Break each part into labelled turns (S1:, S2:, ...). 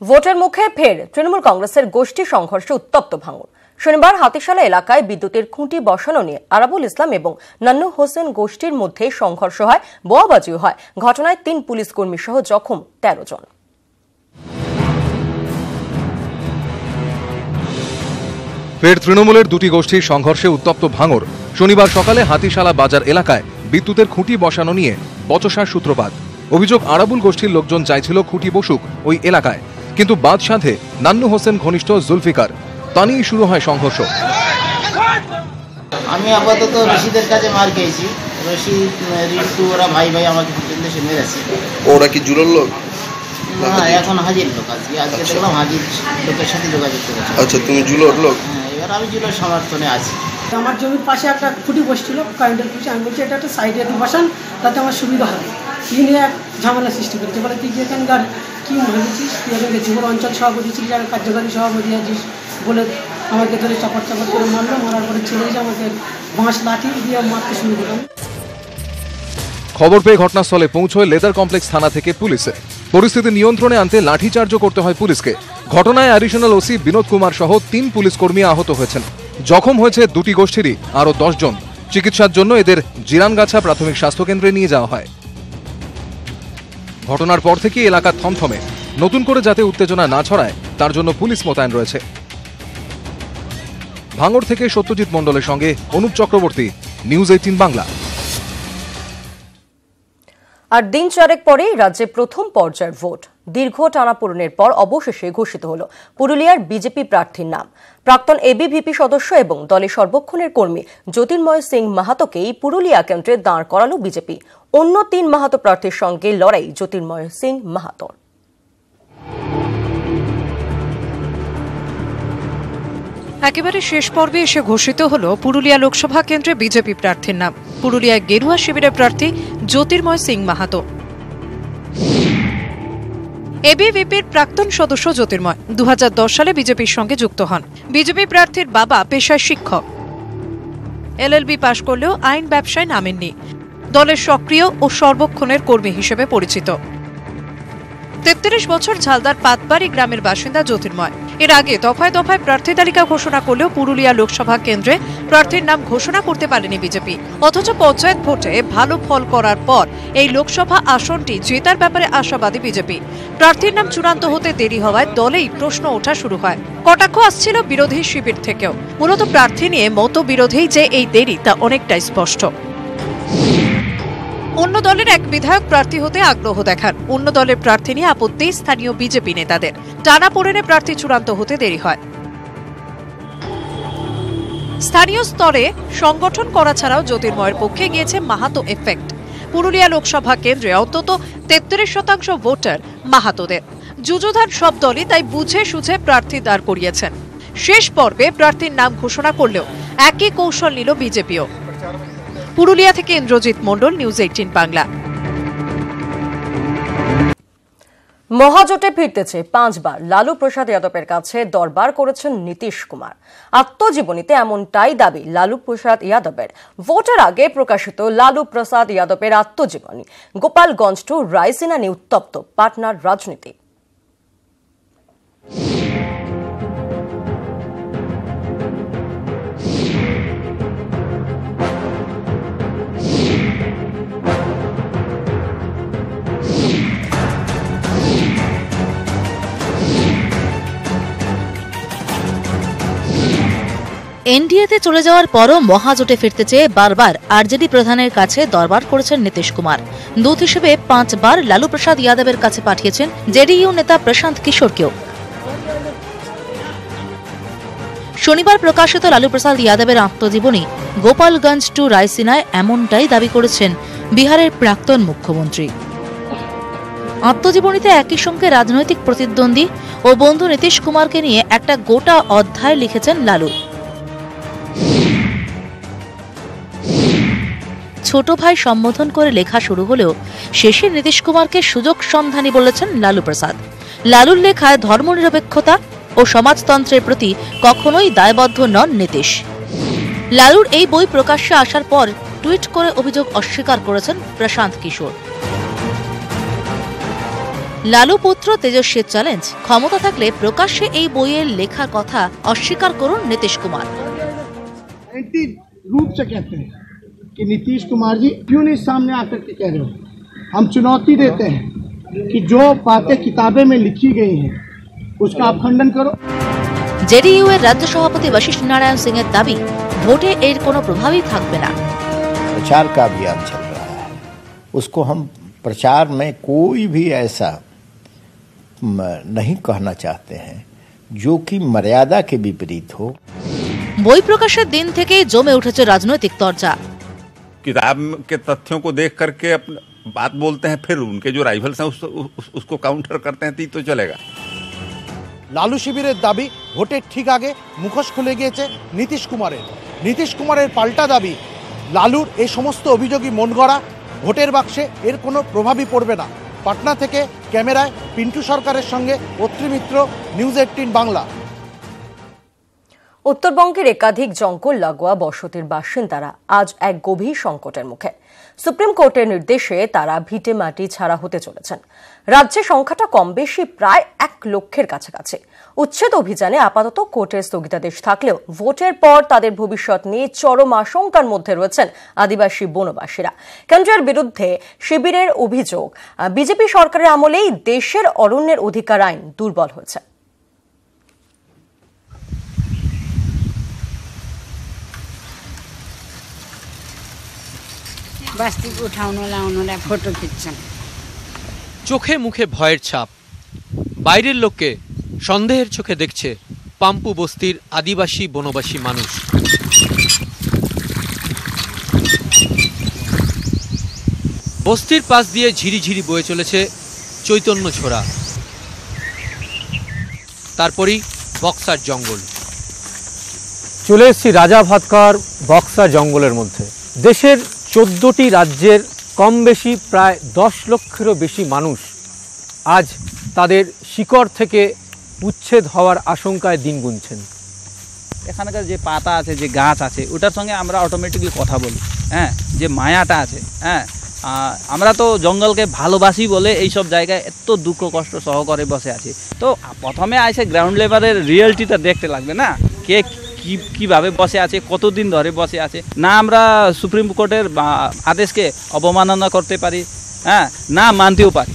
S1: ভোটের মুখে ফের তৃণমূল কংগ্রেসের গোষ্ঠী সংঘর্ষে উত্তপ্ত ভাঙড়। শনিবার হাতিশালা এলাকায় বিদ্যুতের খুঁটি বসানো নিয়ে আরাবুল ইসলাম এবং নান্নু হোসেন গোষ্ঠীর মধ্যে সংঘর্ষ হয়, বোমাবাজিও হয়। ঘটনায় ৩ পুলিশ কর্মী সহ জখম ১৩ জন।
S2: ফের তৃণমূলের দুটি গোষ্ঠীর সংঘর্ষে উত্তপ্ত ভাঙড়। শনিবার সকালে হাতিশালা বাজার এলাকায় বিদ্যুতের খুঁটি বসানো নিয়ে বচসার সূত্রপাত। অভিযোগ, আরাবুল গোষ্ঠীর লোকজন চাইছিল খুঁটি বসুক ওই এলাকায়, কিন্তু বাদ সাধে নান্নু হোসেন ঘনিষ্ঠ জুলফিকার। তা নিয়ে শুরু হয় সংঘর্ষ।
S3: আমি আপাতত রশিদের কাছে মার খেয়েছি। রশিদ, রিন্টু ওরা ভাই ভাই আমাকে এসে মেরেছে।
S4: ওরা কি জুলোর লোক?
S3: না, এখন হাজির লোক। আজকে দেখলাম হাজির লোকের সাথে যোগাযোগ করেছে।
S4: আচ্ছা, তুমি জুলোর লোক?
S3: হ্যাঁ, এবার আমি জুলোর সমর্থনে আছি।
S5: আমার জমির পাশে একটা খুঁটি বসছিল, কারেন্টের খুঁটি। আমি বলছি এটা একটা সাইডে দিয়ে বসান, তাতে আমার সুবিধা হবে। কি নিয়ে এক ঝামেলা সৃষ্টি করেছে। বলে তুই এখানকার কি ভেবেছিস, তুই এখানে যুবর অঞ্চল সভাপতি ছিলিস, আর কার্যকারী সভাপতি আছিস বলে আমাকে ধরে চাপড় করে মারলো। মারার পরে ছেড়ে এসে আমাকে বাঁশ লাঠি দিয়ে মারতে শুরু করলাম।
S2: খবর পেয়ে ঘটনাস্থলে পৌঁছয় লেদার কমপ্লেক্স থানা থেকে পুলিশে। পরিস্থিতি নিয়ন্ত্রণে আনতে লাঠিচার্জও করতে হয় পুলিশকে। ঘটনায় অ্যাডিশনাল ওসি বিনোদ কুমার সহ ৩ পুলিশ কর্মী আহত হয়েছেন। জখম হয়েছে দুটি গোষ্ঠীরই আরও ১০ জন। চিকিৎসার জন্য এদের জিরানগাছা প্রাথমিক স্বাস্থ্যকেন্দ্রে নিয়ে যাওয়া হয়। ঘটনার পর থেকে এলাকা থমথমে। নতুন করে যাতে উত্তেজনা না ছড়ায় তার জন্য পুলিশ মোতায়েন রয়েছে। ভাঙড় থেকে সত্যজিৎ মণ্ডলের সঙ্গে অনুপ চক্রবর্তী, নিউজ 18 বাংলা।
S1: আর দিন চারেক পরেই রাজ্যে প্রথম পর্যায়ের ভোট। দীর্ঘ টানাপোড়েনের পর অবশেষে ঘোষিত হল পুরুলিয়ার বিজেপি প্রার্থীর নাম। প্রাক্তন এবিভিপি সদস্য এবং দলের সর্বক্ষণের কর্মী জ্যোতির্ময় সিং মাহাতোকেই পুরুলিয়া কেন্দ্রে দাঁড় করালো বিজেপি। অন্য ৩ মাহাতো প্রার্থীর সঙ্গে লড়াই জ্যোতির্ময় সিং মাহাতোর।
S6: একেবারে শেষ পর্বে এসে ঘোষিত হল পুরুলিয়া লোকসভা কেন্দ্রে বিজেপি প্রার্থীর নাম। পুরুলিয়া গেরুয়া শিবিরের প্রার্থী জ্যোতির্ময় সিং মাহাতো। এবিভিপির প্রাক্তন সদস্য জ্যোতির্ময় 2010 সালে বিজেপির সঙ্গে যুক্ত হন। বিজেপি প্রার্থীর বাবা পেশায় শিক্ষক। এলএলবি পাশ করলেও আইন ব্যবসায় নামেননি। দলের সক্রিয় ও সর্বক্ষণের কর্মী হিসেবে পরিচিত। 33 বছর ঝালদার পাতবাড়ি গ্রামের বাসিন্দা জ্যোতির্ময়। এর আগে দফায় দফায় প্রার্থী তালিকা ঘোষণা করলেও পুরুলিয়া লোকসভা কেন্দ্রে প্রার্থীর নাম ঘোষণা করতে পারেনি বিজেপি। অথচ পঞ্চায়েত ভোটে ভালো ফল করার পর এই লোকসভা আসনটি জেতার ব্যাপারে আশাবাদী বিজেপি। প্রার্থীর নাম চূড়ান্ত হতে দেরি হওয়ায় দলেই প্রশ্ন ওঠা শুরু হয়। কটাক্ষ আসছিল বিরোধী শিবির থেকেও। মূলত প্রার্থী নিয়ে মতবিরোধেই যে এই দেরি তা অনেকটাই স্পষ্ট। অন্য দলের এক বিধায়ক প্রার্থী হতে আগ্রহ দেখান। অন্য দলের প্রার্থী নিয়ে আপত্তি স্থানীয় বিজেপি নেতাদের। টানাপোড়েনে প্রার্থী চূড়ান্ত হতে দেরি হয়। স্থানীয় স্তরে সংগঠন করা ছাড়াও জ্যোতির্ময়ের পক্ষে গিয়েছে মাহাতো এফেক্ট। পুরুলিয়া লোকসভা কেন্দ্রে অন্তত 33% ভোটার মাহাতোদের। যুযুধান সব দলই তাই বুঝে সুঝে প্রার্থী দাঁড় করিয়েছেন। শেষ পর্বে প্রার্থীর নাম ঘোষণা করলেও একই কৌশল নিল বিজেপিও। পুরুলিয়া থেকে ইন্দ্রজিৎ মণ্ডল, নিউজ 18 বাংলা।
S1: মহাজোটে ফিরতেছে 5 বার লালু প্রসাদ যাদবের কাছে দরবার করেছেন নীতিশ কুমার। আত্মজীবনীতে এমনটাই দাবি লালু প্রসাদ যাদবের। ভোটের আগে প্রকাশিত লালু প্রসাদ যাদবের আত্মজীবনী। গোপালগঞ্জ টু রায়সিনা নিয়ে উত্তপ্ত পাটনার রাজনীতি।
S7: এনডিএতে চলে যাওয়ার পরও মহাজোটে ফিরতে চেয়ে বারবার আরজেডি প্রধানের কাছে দরবার করেছেন নীতিশ কুমার। দূত হিসেবে 5 বার লালু প্রসাদ যাদবের কাছে পাঠিয়েছেন জেডিইউ নেতা প্রশান্ত কিশোরকেও। শনিবার প্রকাশিত লালু প্রসাদ যাদবের আত্মজীবনী গোপালগঞ্জ টু রায়সিনায় এমনটাই দাবি করেছেন বিহারের প্রাক্তন মুখ্যমন্ত্রী। আত্মজীবনীতে একই সঙ্গে রাজনৈতিক প্রতিদ্বন্দ্বী ও বন্ধু নীতিশ কুমারকে নিয়ে একটা গোটা অধ্যায় লিখেছেন লালু। ছোট ভাই সম্বোধন করে লেখা শুরু হলেও শেষে নীতিশ কুমারকে সুযোগ সন্ধানী বলেছেন লালু প্রসাদ। লালুর লেখায় ধর্মনিরপেক্ষতা ও সমাজতন্ত্রের প্রতি কখনোই দায়বদ্ধ নন নীতিশ। লালুর এই বই প্রকাশ্যে আসার পর টুইট করে অভিযোগ অস্বীকার করেছেন প্রশান্ত কিশোর। লালু পুত্র তেজস্বীর চ্যালেঞ্জ, ক্ষমতা থাকলে প্রকাশ্যে এই বইয়ের লেখার কথা অস্বীকার করুন নীতিশ কুমার।
S8: रूप से कहते हैं कि नीतीश कुमार जी क्यों नहीं सामने आकर के कह रहे हो। हम चुनौती देते हैं कि जो बातें किताबें में लिखी गई हैं उसका आप खंडन करो।
S7: জেডিইউ এর রাজ্য সভাপতি বশিষ্ঠ নারায়ণ সিং এর দাবি, ভোটে এর কোনো প্রভাবই থাকবে না।
S9: प्रचार का अभियान चल रहा है, उसको हम प्रचार में कोई भी ऐसा नहीं कहना चाहते हैं जो कि मर्यादा के विपरीत हो।
S7: বই প্রকাশের দিন থেকেই জমে উঠেছে রাজনৈতিক তরজা।
S10: किताब के तथ्यों को देख करके बात बोलते हैं, फिर उनके जो राइवल्स हैं उसको काउंटर करते हैं, तो चलेगा।
S8: লালু শিবিরের দাবি, ভোটের ঠিক আগে মুখোশ খুলে গিয়েছে নীতিশ কুমারের। নীতিশ কুমারের পাল্টা দাবি, লালুর এই সমস্ত অভিযোগই মন গড়া, ভোটের বাক্সে এর কোনো প্রভাবই পড়বে না। পাটনা থেকে ক্যামেরায় পিন্টু সরকারের সঙ্গে অত্রিমিত্র, নিউজ 18 বাংলা।
S1: উত্তরবঙ্গের একাধিক জঙ্গল লাগোয়া বসতির বাসিন্দারা আজ এক গভীর সংকটের মুখে। সুপ্রিম কোর্টের নির্দেশে তারা ভিটে মাটি ছাড়া হতে চলেছেন। রাজ্যে সংখ্যাটা কম বেশি প্রায় 1 লক্ষের কাছাকাছি। উচ্ছেদ অভিযানে আপাতত কোর্টের স্থগিতাদেশ থাকলেও ভোটের পর তাদের ভবিষ্যৎ নিয়ে চরম আশঙ্কার মধ্যে রয়েছেন আদিবাসী বনবাসীরা। কেন্দ্রের বিরুদ্ধে শিবিরের অভিযোগ, বিজেপি সরকারের আমলেই দেশের অরণ্যের অধিকার আইন দুর্বল হয়েছে।
S5: ফটো খিচ্ছেন,
S11: চোখে মুখে ভয়ের ছাপ, বাইরের লোককে সন্দেহের চোখে দেখছে পাম্পু বস্তির আদিবাসী বনবাসী মানুষ। বস্তির পাশ দিয়ে ঝিরিঝিরি বয়ে চলেছে চৈতন্য ছোড়া, তারপরই বক্সার জঙ্গল।
S12: চলে এসেছি রাজা ভাতখাওয়ার বক্সার জঙ্গলের মধ্যে। দেশের 14টি রাজ্যের কম বেশি প্রায় 10 লক্ষেরও বেশি মানুষ আজ তাদের শিকড় থেকে উচ্ছেদ হওয়ার আশঙ্কায় দিন গুনছেন।
S13: এখানকার যে পাতা আছে, যে গাছ আছে, ওটার সঙ্গে আমরা অটোমেটিকলি কথা বলি, হ্যাঁ, যে মায়াটা আছে, হ্যাঁ, আমরা তো জঙ্গলকে ভালোবাসি বলে এই সব জায়গায় এত দুঃখ কষ্ট সহকারে বসে আছি। তো প্রথমে আসে গ্রাউন্ড লেভেলের রিয়েলিটিটা দেখতে লাগবে না, কে কিভাবে বসে আছে, কতদিন ধরে বসে আছে। না আমরা সুপ্রিম কোর্টের আদেশকে অবমাননা করতে পারি, হ্যাঁ, না মানতেও পারি।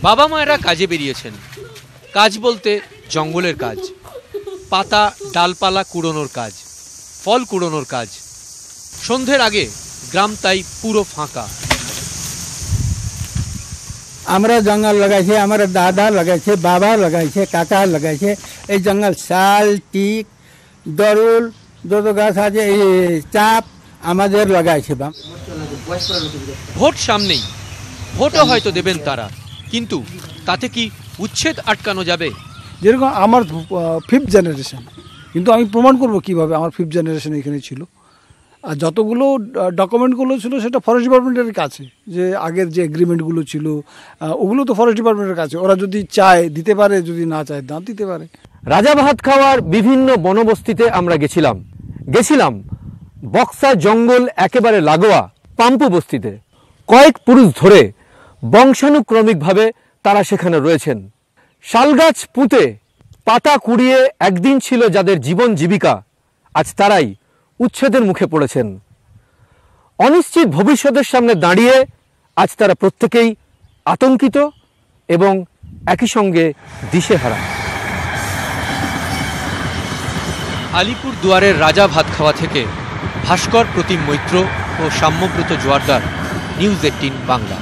S11: বাবা মায়েরা কাজে বেরিয়েছেন। কাজ বলতে জঙ্গলের কাজ, পাতা ডালপালা কুড়োনোর কাজ, ফল কুড়োনোর কাজ। সন্ধ্যের আগে গ্রাম তাই পুরো ফাঁকা।
S8: আমরা জঙ্গল লাগাইছে, আমার দাদা লাগাইছে, বাবা লাগাইছে, কাকা লাগাইছে। এই জঙ্গল শাল, টিক, দরুল, যত গাছ আছে, এই চাপ আমাদের লাগাইছে।
S11: ভোট সামনেই, ভোটও হয়তো দেবেন তারা, কিন্তু তাতে কি উচ্ছেদ আটকানো যাবে?
S8: যেরকম আমার 5th জেনারেশন, কিন্তু আমি প্রমাণ করব কিভাবে আমার 5th জেনারেশন এখানে ছিল। আর যতগুলো ডকুমেন্টগুলো ছিল সেটা ফরেস্ট ডিপার্টমেন্টের কাছে, যে আগের যে এগ্রিমেন্টগুলো ছিল ওগুলো তো ফরেস্ট ডিপার্টমেন্টের কাছে। ওরা যদি চায় দিতে পারে, যদি না চায় না দিতে পারে।
S12: রাজা ভাতখাওয়ার বিভিন্ন বনবস্তিতে আমরা গেছিলাম বক্সা জঙ্গল একেবারে লাগোয়া পাম্পু বস্তিতে। কয়েক পুরুষ ধরে বংশানুক্রমিকভাবে তারা সেখানে রয়েছেন। শালগাছ পুঁতে পাতা কুড়িয়ে একদিন ছিল যাদের জীবন জীবিকা, আজ তারাই উচ্ছেদের মুখে পড়েছেন। অনিশ্চিত ভবিষ্যতের সামনে দাঁড়িয়ে আজ তারা প্রত্যেকেই আতঙ্কিত এবং একই সঙ্গে দিশেহারা।
S11: আলিপুর দুয়ারের রাজা ভাতখাওয়া থেকে ভাস্কর প্রতিম মৈত্র ও সাম্যব্রত জোয়ারদার, নিউজ 18 বাংলা।